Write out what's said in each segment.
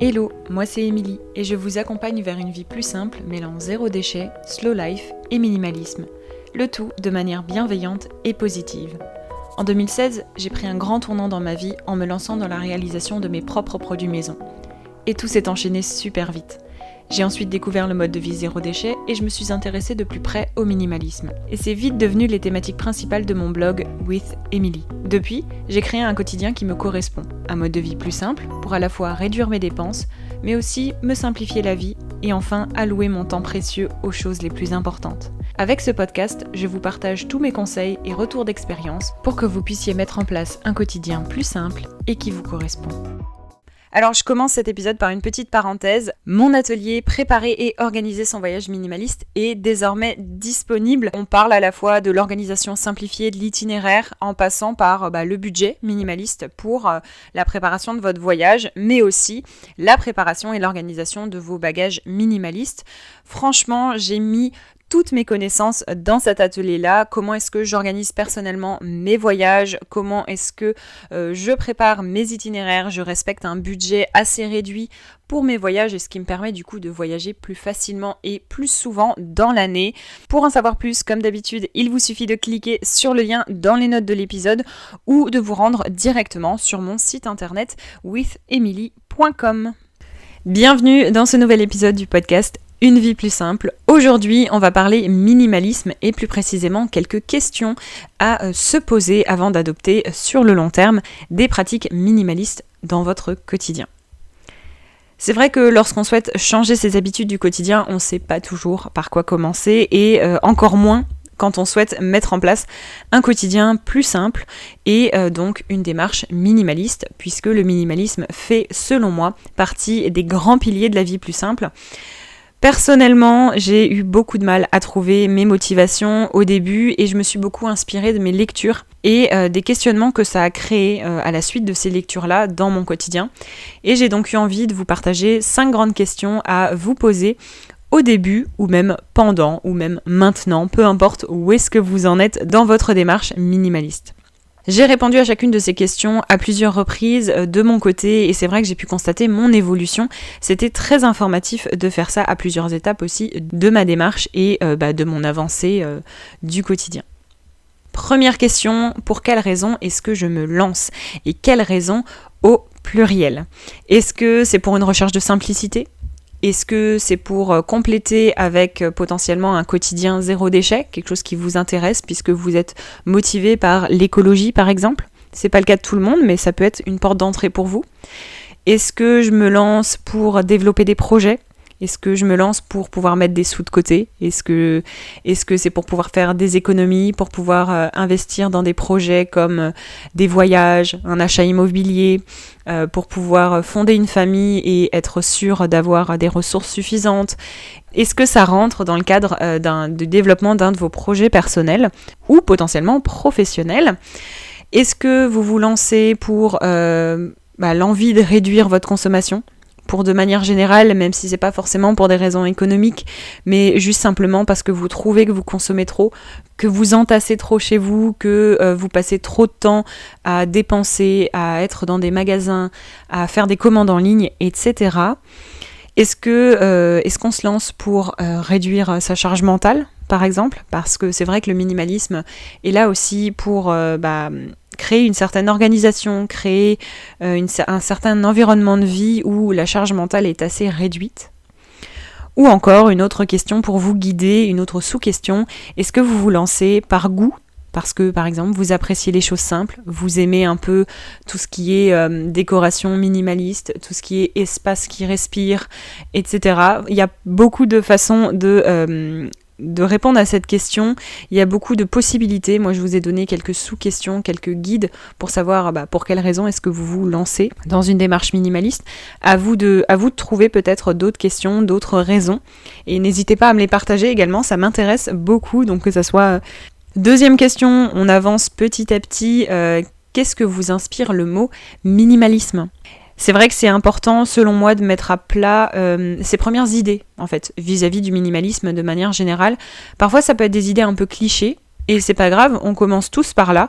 Hello, moi c'est Émilie et je vous accompagne vers une vie plus simple mêlant zéro déchet, slow life et minimalisme. Le tout de manière bienveillante et positive. En 2016, j'ai pris un grand tournant dans ma vie en me lançant dans la réalisation de mes propres produits maison. Et tout s'est enchaîné super vite. J'ai ensuite découvert le mode de vie zéro déchet et je me suis intéressée de plus près au minimalisme. Et c'est vite devenu les thématiques principales de mon blog With Emily. Depuis, j'ai créé un quotidien qui me correspond. Un mode de vie plus simple pour à la fois réduire mes dépenses, mais aussi me simplifier la vie et enfin allouer mon temps précieux aux choses les plus importantes. Avec ce podcast, je vous partage tous mes conseils et retours d'expérience pour que vous puissiez mettre en place un quotidien plus simple et qui vous correspond. Alors je commence cet épisode par une petite parenthèse. Mon atelier Préparer et organiser son voyage minimaliste est désormais disponible. On parle à la fois de l'organisation simplifiée de l'itinéraire en passant par le budget minimaliste pour la préparation de votre voyage, mais aussi la préparation et l'organisation de vos bagages minimalistes. Franchement, j'ai mis toutes mes connaissances dans cet atelier-là, comment est-ce que j'organise personnellement mes voyages, comment est-ce que je prépare mes itinéraires, je respecte un budget assez réduit pour mes voyages et ce qui me permet du coup de voyager plus facilement et plus souvent dans l'année. Pour en savoir plus, comme d'habitude, il vous suffit de cliquer sur le lien dans les notes de l'épisode ou de vous rendre directement sur mon site internet withemily.com. Bienvenue dans ce nouvel épisode du podcast Une vie plus simple. Aujourd'hui, on va parler minimalisme et plus précisément quelques questions à se poser avant d'adopter sur le long terme des pratiques minimalistes dans votre quotidien. C'est vrai que lorsqu'on souhaite changer ses habitudes du quotidien, on ne sait pas toujours par quoi commencer et encore moins quand on souhaite mettre en place un quotidien plus simple et donc une démarche minimaliste, puisque le minimalisme fait, selon moi, partie des grands piliers de la vie plus simple. Personnellement, j'ai eu beaucoup de mal à trouver mes motivations au début et je me suis beaucoup inspirée de mes lectures et des questionnements que ça a créé à la suite de ces lectures-là dans mon quotidien. Et j'ai donc eu envie de vous partager 5 grandes questions à vous poser au début ou même pendant ou même maintenant, peu importe où est-ce que vous en êtes dans votre démarche minimaliste. J'ai répondu à chacune de ces questions à plusieurs reprises de mon côté et c'est vrai que j'ai pu constater mon évolution. C'était très informatif de faire ça à plusieurs étapes aussi de ma démarche et de mon avancée du quotidien. Première question, pour quelles raisons est-ce que je me lance? Et quelles raisons au pluriel? Est-ce que c'est pour une recherche de simplicité? Est-ce que c'est pour compléter avec potentiellement un quotidien zéro déchet, quelque chose qui vous intéresse puisque vous êtes motivé par l'écologie par exemple? C'est pas le cas de tout le monde, mais ça peut être une porte d'entrée pour vous. Est-ce que je me lance pour développer des projets? Est-ce que je me lance pour pouvoir mettre des sous de côté? Est-ce que c'est pour pouvoir faire des économies, pour pouvoir investir dans des projets comme des voyages, un achat immobilier, pour pouvoir fonder une famille et être sûr d'avoir des ressources suffisantes? Est-ce que ça rentre dans le cadre du développement d'un de vos projets personnels ou potentiellement professionnels? Est-ce que vous vous lancez pour l'envie de réduire votre consommation? Pour de manière générale, même si c'est pas forcément pour des raisons économiques, mais juste simplement parce que vous trouvez que vous consommez trop, que vous entassez trop chez vous, que vous passez trop de temps à dépenser, à être dans des magasins, à faire des commandes en ligne, etc. Est-ce qu'on se lance pour réduire sa charge mentale, par exemple? Parce que c'est vrai que le minimalisme est là aussi pour créer une certaine organisation, créer un certain environnement de vie où la charge mentale est assez réduite. Ou encore, une autre question pour vous guider, une autre sous-question, est-ce que vous vous lancez par goût? Parce que, par exemple, vous appréciez les choses simples, vous aimez un peu tout ce qui est décoration minimaliste, tout ce qui est espace qui respire, etc. Il y a beaucoup de façons de répondre à cette question. Il y a beaucoup de possibilités. Moi, je vous ai donné quelques sous-questions, quelques guides pour savoir pour quelles raisons est-ce que vous vous lancez dans une démarche minimaliste. À vous de trouver peut-être d'autres questions, d'autres raisons. Et n'hésitez pas à me les partager également, ça m'intéresse beaucoup. Donc que ça soit... Deuxième question, on avance petit à petit. Qu'est-ce que vous inspire le mot minimalisme ? C'est vrai que c'est important, selon moi, de mettre à plat ses premières idées, en fait, vis-à-vis du minimalisme de manière générale. Parfois, ça peut être des idées un peu clichés, Et c'est pas grave, on commence tous par là.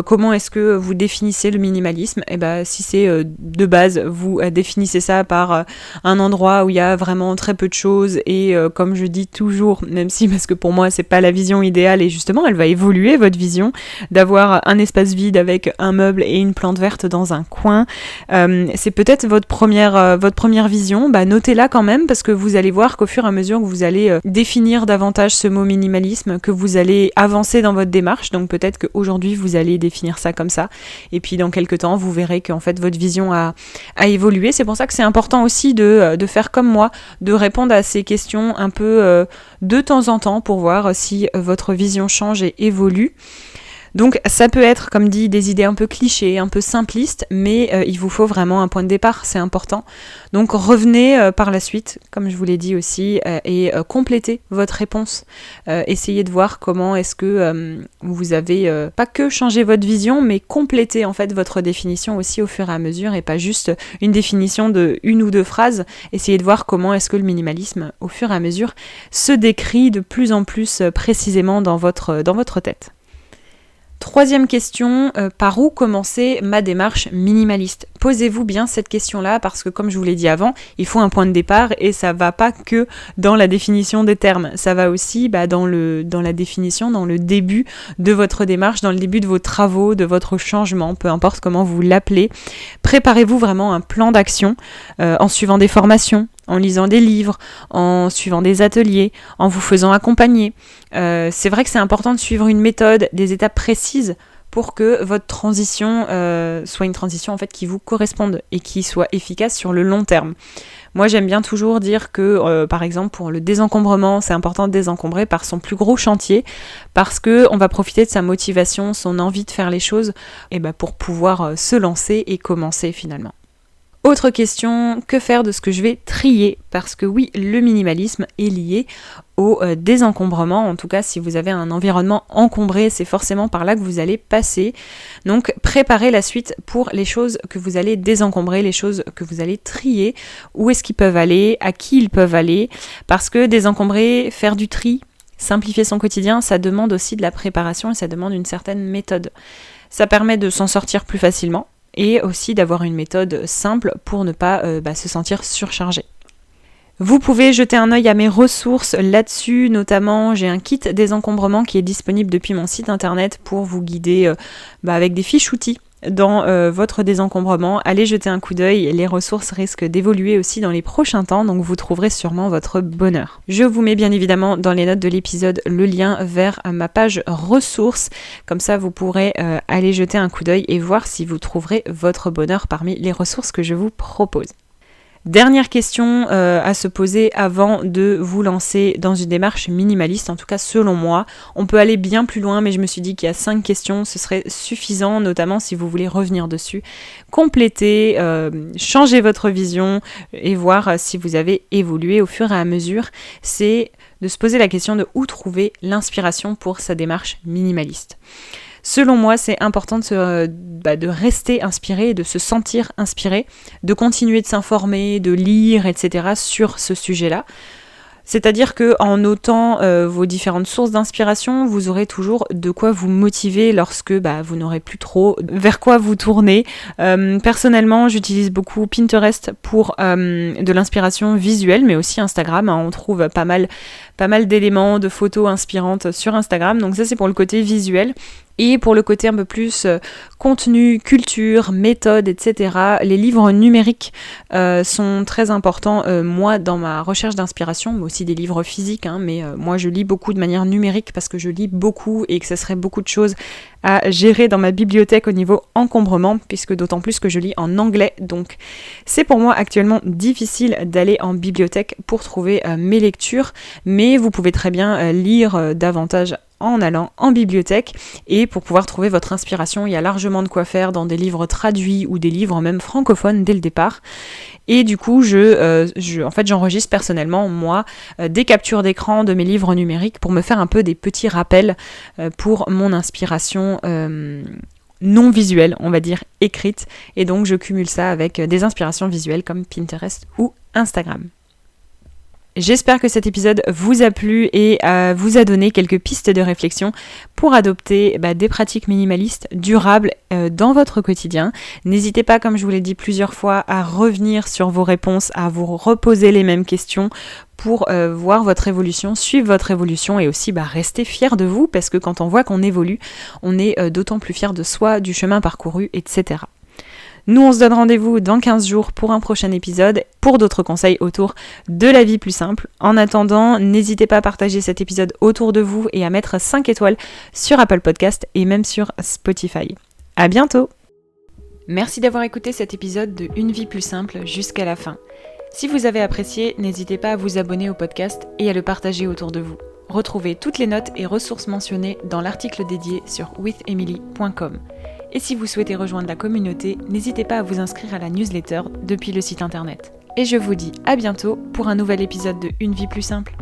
Comment est-ce que vous définissez le minimalisme ? Et si c'est de base, vous définissez ça par un endroit où il y a vraiment très peu de choses et comme je dis toujours, même si parce que pour moi c'est pas la vision idéale et justement elle va évoluer votre vision, d'avoir un espace vide avec un meuble et une plante verte dans un coin, c'est peut-être votre première vision. Notez-la quand même parce que vous allez voir qu'au fur et à mesure que vous allez définir davantage ce mot minimalisme, que vous allez avancer dans votre démarche, donc peut-être qu'aujourd'hui vous allez définir ça comme ça, et puis dans quelques temps vous verrez qu'en fait votre vision a évolué. C'est pour ça que c'est important aussi de faire comme moi, de répondre à ces questions un peu de temps en temps pour voir si votre vision change et évolue. Donc ça peut être, comme dit, des idées un peu clichés, un peu simplistes, mais il vous faut vraiment un point de départ, c'est important. Donc revenez par la suite, comme je vous l'ai dit aussi, et complétez votre réponse. Essayez de voir comment est-ce que vous avez pas que changé votre vision, mais complété en fait votre définition aussi au fur et à mesure, et pas juste une définition de une ou deux phrases. Essayez de voir comment est-ce que le minimalisme, au fur et à mesure, se décrit de plus en plus précisément dans votre tête. Troisième question, par où commencer ma démarche minimaliste ? Posez-vous bien cette question-là parce que comme je vous l'ai dit avant, il faut un point de départ et ça va pas que dans la définition des termes, ça va aussi dans la définition, dans le début de votre démarche, dans le début de vos travaux, de votre changement, peu importe comment vous l'appelez. Préparez-vous vraiment un plan d'action en suivant des formations, en lisant des livres, en suivant des ateliers, en vous faisant accompagner. C'est vrai que c'est important de suivre une méthode, des étapes précises pour que votre transition soit une transition en fait qui vous corresponde et qui soit efficace sur le long terme. Moi, j'aime bien toujours dire que, par exemple, pour le désencombrement, c'est important de désencombrer par son plus gros chantier parce qu'on va profiter de sa motivation, son envie de faire les choses pour pouvoir se lancer et commencer finalement. Autre question, que faire de ce que je vais trier ? Parce que oui, le minimalisme est lié au désencombrement. En tout cas, si vous avez un environnement encombré, c'est forcément par là que vous allez passer. Donc, préparez la suite pour les choses que vous allez désencombrer, les choses que vous allez trier. Où est-ce qu'ils peuvent aller ? À qui ils peuvent aller ? Parce que désencombrer, faire du tri, simplifier son quotidien, ça demande aussi de la préparation et ça demande une certaine méthode. Ça permet de s'en sortir plus facilement. Et aussi d'avoir une méthode simple pour ne pas se sentir surchargé. Vous pouvez jeter un œil à mes ressources là-dessus, notamment j'ai un kit désencombrement qui est disponible depuis mon site internet pour vous guider avec des fiches outils dans votre désencombrement. Allez jeter un coup d'œil, les ressources risquent d'évoluer aussi dans les prochains temps, donc vous trouverez sûrement votre bonheur. Je vous mets bien évidemment dans les notes de l'épisode le lien vers ma page ressources, comme ça vous pourrez aller jeter un coup d'œil et voir si vous trouverez votre bonheur parmi les ressources que je vous propose. Dernière question à se poser avant de vous lancer dans une démarche minimaliste, en tout cas selon moi. On peut aller bien plus loin, mais je me suis dit qu'il y a 5 questions, ce serait suffisant, notamment si vous voulez revenir dessus. Compléter, changer votre vision et voir si vous avez évolué au fur et à mesure. C'est de se poser la question de où trouver l'inspiration pour sa démarche minimaliste. Selon moi, c'est important de rester inspiré, de se sentir inspiré, de continuer de s'informer, de lire, etc. sur ce sujet-là. C'est-à-dire qu'en notant vos différentes sources d'inspiration, vous aurez toujours de quoi vous motiver lorsque vous n'aurez plus trop vers quoi vous tourner. Personnellement, j'utilise beaucoup Pinterest pour de l'inspiration visuelle, mais aussi Instagram. On trouve pas mal d'éléments, de photos inspirantes sur Instagram. Donc ça, c'est pour le côté visuel. Et pour le côté un peu plus contenu, culture, méthode, etc., les livres numériques sont très importants, moi, dans ma recherche d'inspiration, mais aussi des livres physiques, mais moi, je lis beaucoup de manière numérique parce que je lis beaucoup et que ça serait beaucoup de choses à gérer dans ma bibliothèque au niveau encombrement, puisque d'autant plus que je lis en anglais, donc c'est pour moi actuellement difficile d'aller en bibliothèque pour trouver mes lectures, mais vous pouvez très bien lire davantage en allant en bibliothèque et pour pouvoir trouver votre inspiration, il y a largement de quoi faire dans des livres traduits ou des livres même francophones dès le départ. Et du coup, j'enregistre personnellement, moi, des captures d'écran de mes livres numériques pour me faire un peu des petits rappels pour mon inspiration non visuelle, on va dire écrite. Et donc, je cumule ça avec des inspirations visuelles comme Pinterest ou Instagram. J'espère que cet épisode vous a plu et vous a donné quelques pistes de réflexion pour adopter des pratiques minimalistes durables dans votre quotidien. N'hésitez pas, comme je vous l'ai dit plusieurs fois, à revenir sur vos réponses, à vous reposer les mêmes questions pour voir votre évolution, suivre votre évolution et aussi rester fier de vous, parce que quand on voit qu'on évolue, on est d'autant plus fier de soi, du chemin parcouru, etc. Nous, on se donne rendez-vous dans 15 jours pour un prochain épisode, pour d'autres conseils autour de la vie plus simple. En attendant, n'hésitez pas à partager cet épisode autour de vous et à mettre 5 étoiles sur Apple Podcast et même sur Spotify. À bientôt! Merci d'avoir écouté cet épisode de Une vie plus simple jusqu'à la fin. Si vous avez apprécié, n'hésitez pas à vous abonner au podcast et à le partager autour de vous. Retrouvez toutes les notes et ressources mentionnées dans l'article dédié sur withemily.com. Et si vous souhaitez rejoindre la communauté, n'hésitez pas à vous inscrire à la newsletter depuis le site internet. Et je vous dis à bientôt pour un nouvel épisode de Une vie plus simple.